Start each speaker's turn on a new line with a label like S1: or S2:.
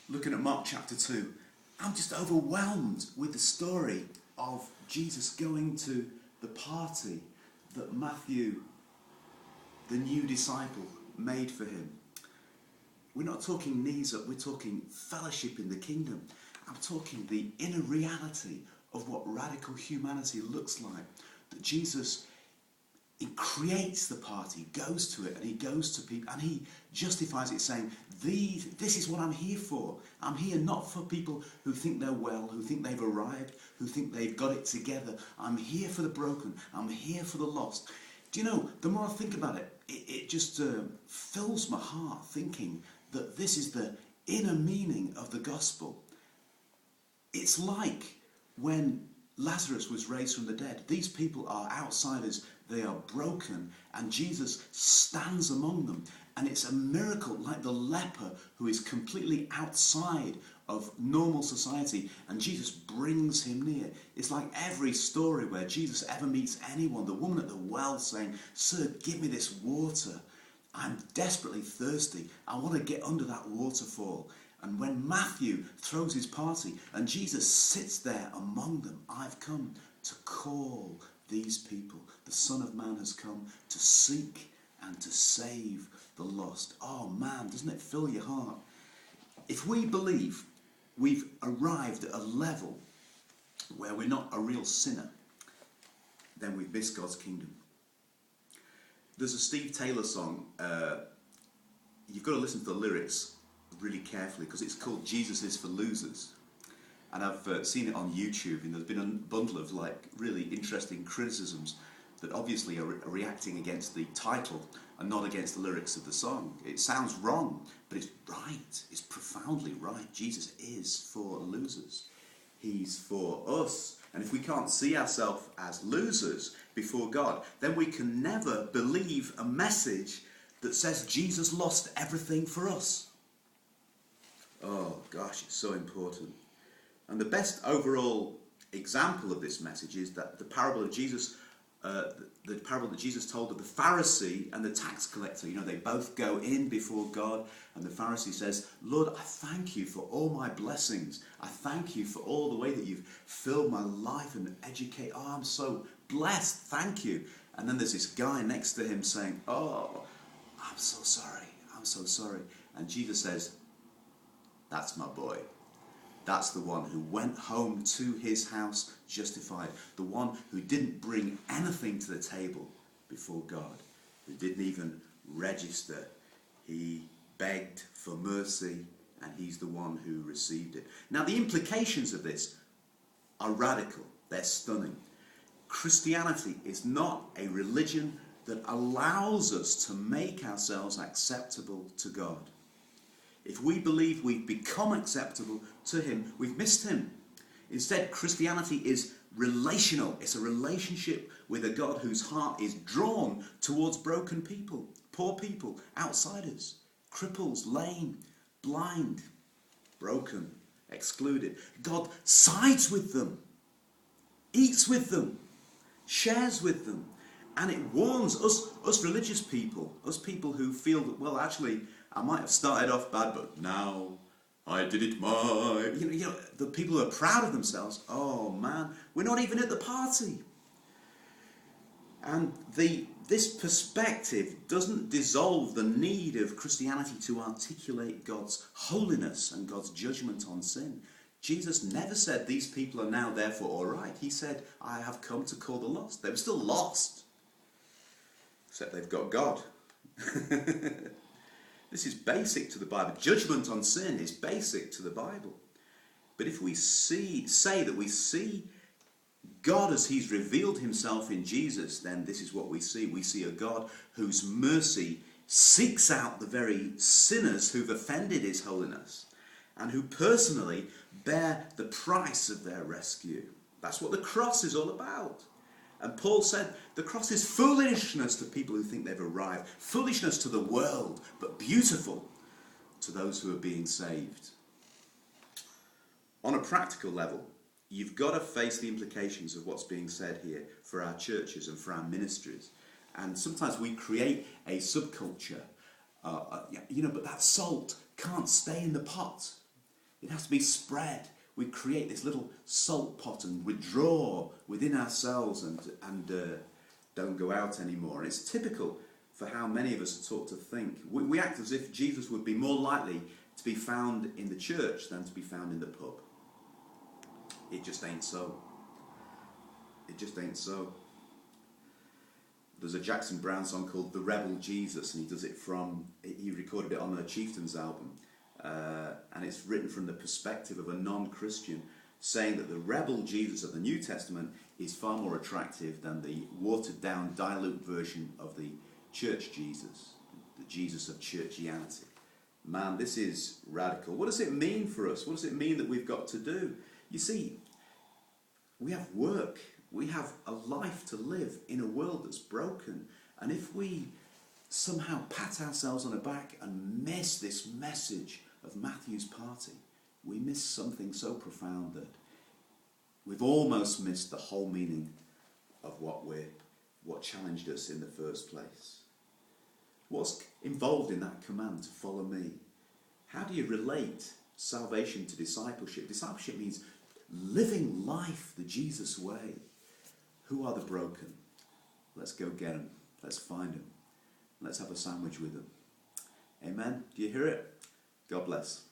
S1: looking at Mark chapter 2, I'm just overwhelmed with the story of Jesus going to the party that Matthew, the new disciple, made for him. We're not talking knees up, we're talking fellowship in the kingdom. I'm talking the inner reality of what radical humanity looks like. That Jesus, he creates the party, goes to it, and he goes to people, and he justifies it saying, this is what I'm here for. I'm here not for people who think they're well, who think they've arrived, who think they've got it together. I'm here for the broken. I'm here for the lost. Do you know, the more I think about it, it just fills my heart thinking that this is the inner meaning of the gospel. It's like when Lazarus was raised from the dead. These people are outsiders, they are broken, and Jesus stands among them. And it's a miracle, like the leper who is completely outside of normal society, and Jesus brings him near. It's like every story where Jesus ever meets anyone. The woman at the well saying, "Sir, give me this water. I'm desperately thirsty. I want to get under that waterfall." And when Matthew throws his party and Jesus sits there among them, I've come to call these people. The Son of Man has come to seek and to save the lost. Oh man, doesn't it fill your heart? If we believe we've arrived at a level where we're not a real sinner, then we've missed God's kingdom. There's a Steve Taylor song, you've got to listen to the lyrics really carefully because it's called Jesus is for Losers. And I've seen it on YouTube, and there's been a bundle of like really interesting criticisms that obviously are reacting against the title and not against the lyrics of the song. It sounds wrong, but it's right. It's profoundly right. Jesus is for losers. He's for us. And if we can't see ourselves as losers before God, then we can never believe a message that says Jesus lost everything for us. Oh gosh, it's so important. And the best overall example of this message is that the parable of Jesus, the parable that Jesus told of the Pharisee and the tax collector. You know, they both go in before God, and the Pharisee says, "Lord, I thank you for all my blessings. I thank you for all the way that you've filled my life and educate. Oh, I'm so blessed. Thank you." And then there's this guy next to him saying, "Oh, I'm so sorry. I'm so sorry." And Jesus says, "That's my boy. That's the one who went home to his house justified. The one who didn't bring anything to the table before God. Who didn't even register. He begged for mercy, and he's the one who received it." Now the implications of this are radical. They're stunning. Christianity is not a religion that allows us to make ourselves acceptable to God. If we believe we've become acceptable to him, we've missed him. Instead, Christianity is relational. It's a relationship with a God whose heart is drawn towards broken people, poor people, outsiders, cripples, lame, blind, broken, excluded. God sides with them, eats with them, shares with them. And it warns us religious people, us people who feel that, well, actually, I might have started off bad, but now I did it my... You know, the people who are proud of themselves, oh man, we're not even at the party. And this perspective doesn't dissolve the need of Christianity to articulate God's holiness and God's judgment on sin. Jesus never said these people are now therefore all right. He said, I have come to call the lost. They were still lost, except they've got God. This is basic to the Bible. Judgment on sin is basic to the Bible. But if we say that we see God as he's revealed himself in Jesus, then this is what we see. We see a God whose mercy seeks out the very sinners who've offended his holiness and who personally bear the price of their rescue. That's what the cross is all about. And Paul said the cross is foolishness to people who think they've arrived, foolishness to the world, but beautiful to those who are being saved. On a practical level, you've got to face the implications of what's being said here for our churches and for our ministries. And sometimes we create a subculture, but that salt can't stay in the pot. It has to be spread. We create this little salt pot and withdraw within ourselves and don't go out anymore. And it's typical for how many of us are taught to think. We act as if Jesus would be more likely to be found in the church than to be found in the pub. It just ain't so. It just ain't so. There's a Jackson Browne song called The Rebel Jesus, and he recorded it on a Chieftains album. And it's written from the perspective of a non-Christian, saying that the rebel Jesus of the New Testament is far more attractive than the watered-down, dilute version of the church Jesus, the Jesus of churchianity. Man, this is radical. What does it mean for us? What does it mean that we've got to do? You see, we have work. We have a life to live in a world that's broken. And if we somehow pat ourselves on the back and miss this message of Matthew's party, we miss something so profound that we've almost missed the whole meaning of what challenged us in the first place. What's involved in that command to follow me? How do you relate salvation to discipleship? Discipleship means living life the Jesus way. Who are the broken? Let's go get them. Let's find them. Let's have a sandwich with them. Amen? Do you hear it? God bless.